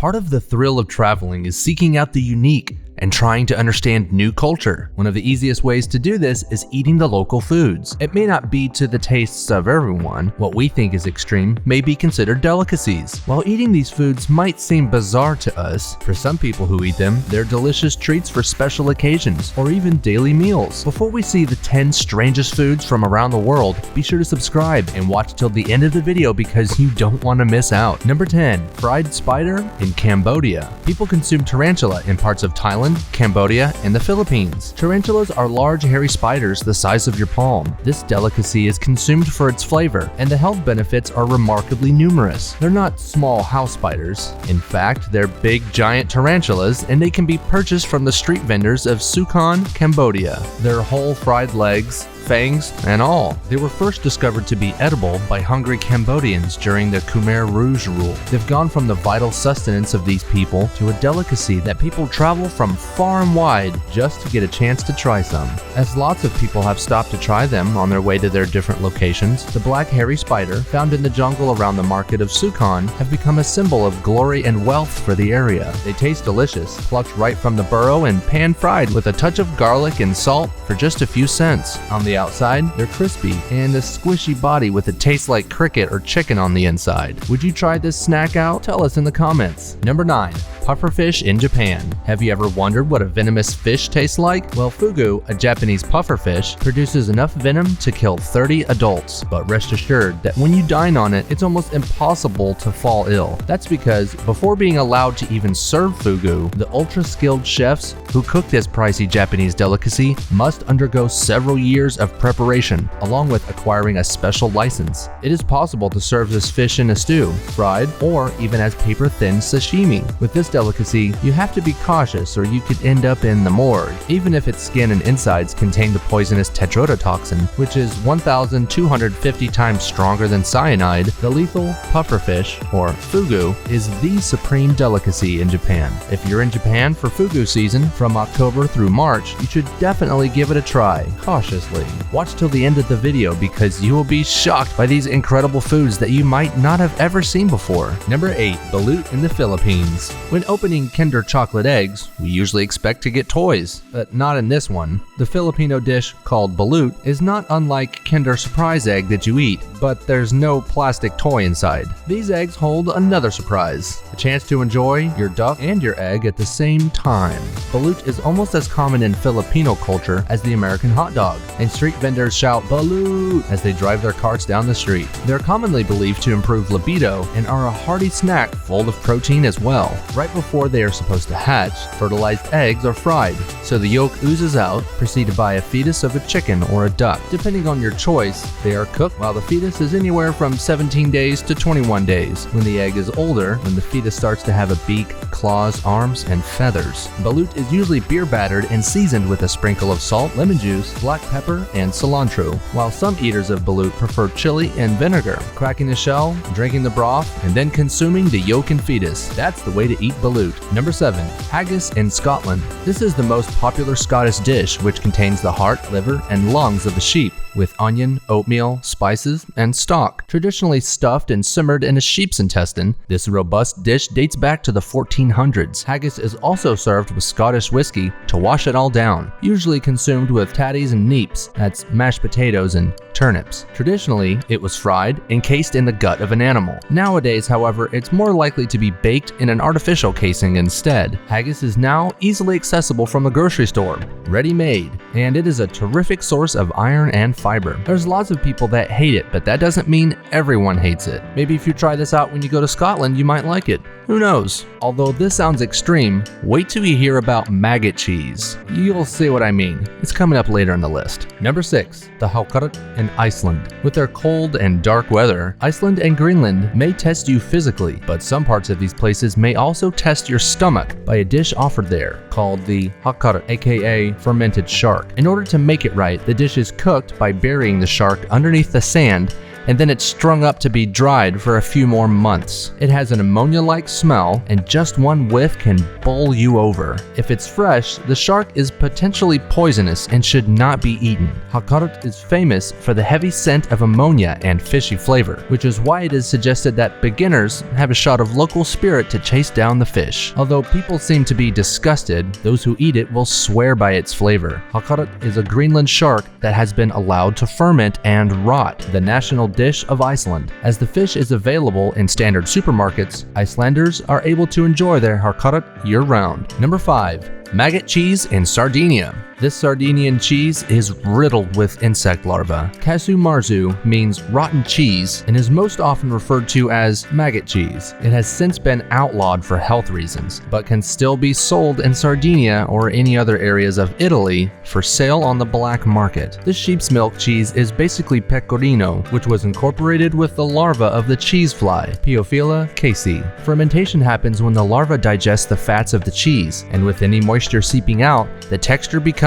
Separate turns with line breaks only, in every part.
Part of the thrill of traveling is seeking out the unique and trying to understand new culture. One of the easiest ways to do this is eating the local foods. It may not be to the tastes of everyone. What we think is extreme may be considered delicacies. While eating these foods might seem bizarre to us, for some people who eat them, they're delicious treats for special occasions or even daily meals. Before we see the 10 strangest foods from around the world, be sure to subscribe and watch till the end of the video because you don't want to miss out. Number 10. Fried spider in Cambodia. People consume tarantula in parts of Thailand, Cambodia, and the Philippines. Tarantulas are large hairy spiders the size of your palm. This delicacy is consumed for its flavor, and the health benefits are remarkably numerous. They're not small house spiders. In fact, they're big giant tarantulas, and they can be purchased from the street vendors of Sukon, Cambodia. They're whole fried legs, fangs, and all. They were first discovered to be edible by hungry Cambodians during the Khmer Rouge rule. They've gone from the vital sustenance of these people to a delicacy that people travel from far and wide just to get a chance to try some. As lots of people have stopped to try them on their way to their different locations, the black hairy spider found in the jungle around the market of Sukon have become a symbol of glory and wealth for the area. They taste delicious, plucked right from the burrow and pan-fried with a touch of garlic and salt for just a few cents. On the outside, they're crispy and a squishy body with a taste like cricket or chicken on the inside. Would you try this snack out? Tell us in the comments. Number 9. Pufferfish in Japan. Have you ever wondered what a venomous fish tastes like? Well, fugu, a Japanese pufferfish, produces enough venom to kill 30 adults. But rest assured that when you dine on it, it's almost impossible to fall ill. That's because before being allowed to even serve fugu, the ultra-skilled chefs who cook this pricey Japanese delicacy must undergo several years of preparation, along with acquiring a special license. It is possible to serve this fish in a stew, fried, or even as paper-thin sashimi. With this delicacy, you have to be cautious or you could end up in the morgue. Even if its skin and insides contain the poisonous tetrodotoxin, which is 1,250 times stronger than cyanide, the lethal pufferfish, or fugu, is the supreme delicacy in Japan. If you're in Japan for fugu season, from October through March, you should definitely give it a try, cautiously. Watch till the end of the video because you will be shocked by these incredible foods that you might not have ever seen before. Number 8. Balut in the Philippines. When opening Kinder chocolate eggs, we usually expect to get toys, but not in this one. The Filipino dish called balut is not unlike Kinder surprise egg that you eat, but there's no plastic toy inside. These eggs hold another surprise, a chance to enjoy your duck and your egg at the same time. Balut is almost as common in Filipino culture as the American hot dog, and street vendors shout "Balut" as they drive their carts down the street. They're commonly believed to improve libido and are a hearty snack full of protein as well. Right before they are supposed to hatch, fertilized eggs are fried, so the yolk oozes out, preceded by a fetus of a chicken or a duck. Depending on your choice, they are cooked while the fetus is anywhere from 17 days to 21 days. When the egg is older, when the fetus starts to have a beak, claws, arms, and feathers. Balut is usually beer battered and seasoned with a sprinkle of salt, lemon juice, black pepper, and cilantro, while some eaters of balut prefer chili and vinegar. Cracking the shell, drinking the broth, and then consuming the yolk and fetus. That's the way to eat balut. Number 7. Haggis in Scotland. This is the most popular Scottish dish, which contains the heart, liver, and lungs of a sheep, with onion, oatmeal, spices, and stock. Traditionally stuffed and simmered in a sheep's intestine, this robust dish dates back to the 1400s. Haggis is also served with Scottish whiskey to wash it all down, usually consumed with tatties and neeps, that's mashed potatoes and turnips. Traditionally, it was fried, encased in the gut of an animal. Nowadays, however, it's more likely to be baked in an artificial casing instead. Haggis is now easily accessible from the grocery store, ready-made, and it is a terrific source of iron and fiber. There's lots of people that hate it, but that doesn't mean everyone hates it. Maybe if you try this out when you go to Scotland, you might like it. Who knows? Although this sounds extreme, wait till you hear about maggot cheese. You'll see what I mean. It's coming up later in the list. Number 6. The Hakkar in Iceland. With their cold and dark weather, Iceland and Greenland may test you physically, but some parts of these places may also test your stomach by a dish offered there called the Hakkar, aka fermented shark. In order to make it right, the dish is cooked by burying the shark underneath the sand and then it's strung up to be dried for a few more months. It has an ammonia-like smell, and just one whiff can bowl you over. If it's fresh, the shark is potentially poisonous and should not be eaten. Hakkar is famous for the heavy scent of ammonia and fishy flavor, which is why it is suggested that beginners have a shot of local spirit to chase down the fish. Although people seem to be disgusted, those who eat it will swear by its flavor. Hakkar is a Greenland shark that has been allowed to ferment and rot, the national dish of Iceland. As the fish is available in standard supermarkets, Icelanders are able to enjoy their Hakkar year-round. Number 5. Maggot cheese in Sardinia. This Sardinian cheese is riddled with insect larvae. Casu marzu means rotten cheese and is most often referred to as maggot cheese. It has since been outlawed for health reasons, but can still be sold in Sardinia or any other areas of Italy for sale on the black market. This sheep's milk cheese is basically pecorino, which was incorporated with the larva of the cheese fly, Piophila casei. Fermentation happens when the larva digests the fats of the cheese, and with any moisture seeping out, the texture becomes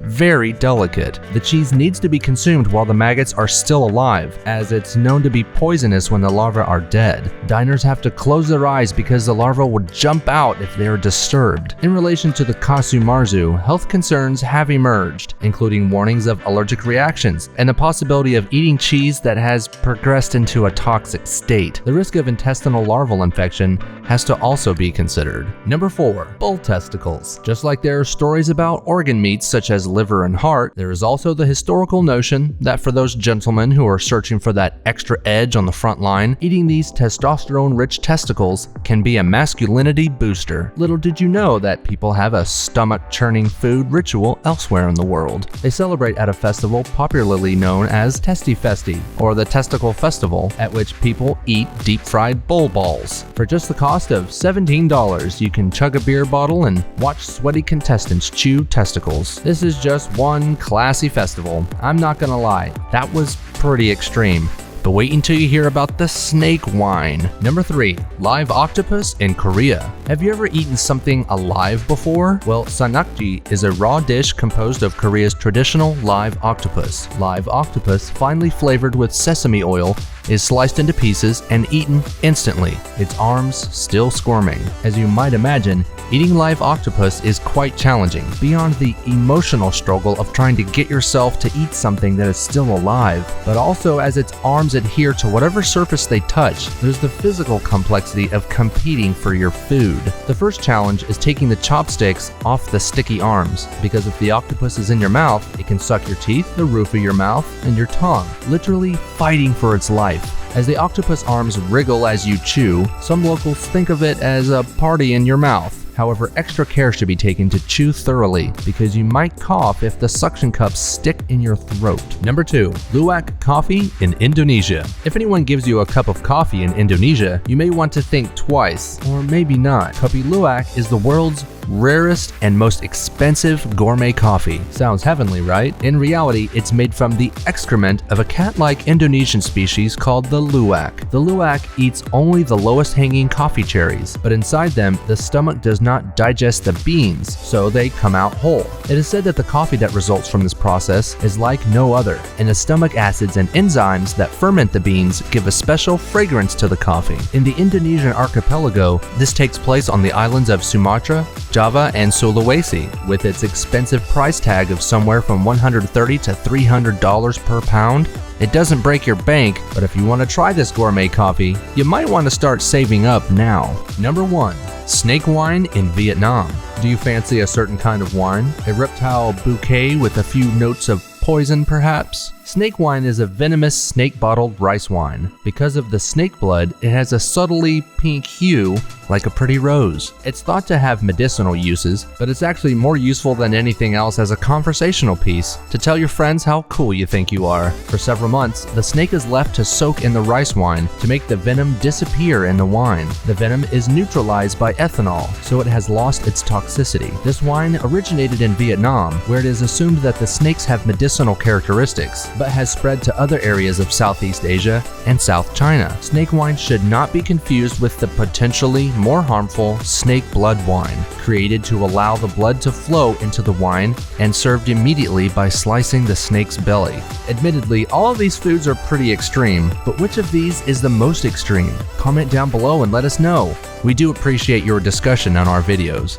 very delicate. The cheese needs to be consumed while the maggots are still alive, as it's known to be poisonous when the larvae are dead. Diners have to close their eyes because the larvae would jump out if they are disturbed. In relation to the casu marzu, health concerns have emerged, including warnings of allergic reactions and the possibility of eating cheese that has progressed into a toxic state. The risk of intestinal larval infection has to also be considered. Number 4. Bull testicles. Just like there are stories about organ meats such as liver and heart, there is also the historical notion that for those gentlemen who are searching for that extra edge on the front line, eating these testosterone-rich testicles can be a masculinity booster. Little did you know that people have a stomach-churning food ritual elsewhere in the world. They celebrate at a festival popularly known as Testifesti, or the Testicle Festival, at which people eat deep-fried bull balls. For just the cost of $17, you can chug a beer bottle and watch sweaty contestants chew testicles. This is just one classy festival. I'm not gonna lie, that was pretty extreme. But wait until you hear about the snake wine. Number 3. Live octopus in Korea. Have you ever eaten something alive before? Well, sanakji is a raw dish composed of Korea's traditional live octopus. Live octopus, finely flavored with sesame oil, is sliced into pieces and eaten instantly, its arms still squirming. As you might imagine, eating live octopus is quite challenging, beyond the emotional struggle of trying to get yourself to eat something that is still alive, but also as its arms adhere to whatever surface they touch, there's the physical complexity of competing for your food. The first challenge is taking the chopsticks off the sticky arms, because if the octopus is in your mouth, it can suck your teeth, the roof of your mouth, and your tongue, literally fighting for its life. As the octopus arms wriggle as you chew, some locals think of it as a party in your mouth. However, extra care should be taken to chew thoroughly, because you might cough if the suction cups stick in your throat. Number 2. Luwak Coffee in Indonesia. If anyone gives you a cup of coffee in Indonesia, you may want to think twice, or maybe not. Kopi Luwak is the world's rarest and most expensive gourmet coffee. Sounds heavenly, right? In reality, it's made from the excrement of a cat-like Indonesian species called the luwak. The luwak eats only the lowest hanging coffee cherries, but inside them, the stomach does not digest the beans, so they come out whole. It is said that the coffee that results from this process is like no other, and the stomach acids and enzymes that ferment the beans give a special fragrance to the coffee. In the Indonesian archipelago, this takes place on the islands of Sumatra, Java, and Sulawesi, with its expensive price tag of somewhere from $130 to $300 per pound. It doesn't break your bank, but if you want to try this gourmet coffee, you might want to start saving up now. Number 1. Snake wine in Vietnam. Do you fancy a certain kind of wine? A reptile bouquet with a few notes of poison, perhaps? Snake wine is a venomous snake-bottled rice wine. Because of the snake blood, it has a subtly pink hue like a pretty rose. It's thought to have medicinal uses, but it's actually more useful than anything else as a conversational piece to tell your friends how cool you think you are. For several months, the snake is left to soak in the rice wine to make the venom disappear in the wine. The venom is neutralized by ethanol, so it has lost its toxicity. This wine originated in Vietnam, where it is assumed that the snakes have medicinal characteristics. but has spread to other areas of Southeast Asia and South China. Snake wine should not be confused with the potentially more harmful snake blood wine, created to allow the blood to flow into the wine and served immediately by slicing the snake's belly. Admittedly, all of these foods are pretty extreme, but which of these is the most extreme? Comment down below and let us know. We do appreciate your discussion on our videos.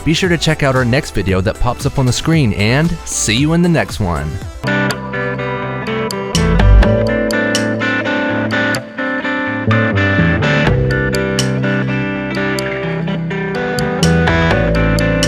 Be sure to check out our next video that pops up on the screen, and see you in the next one.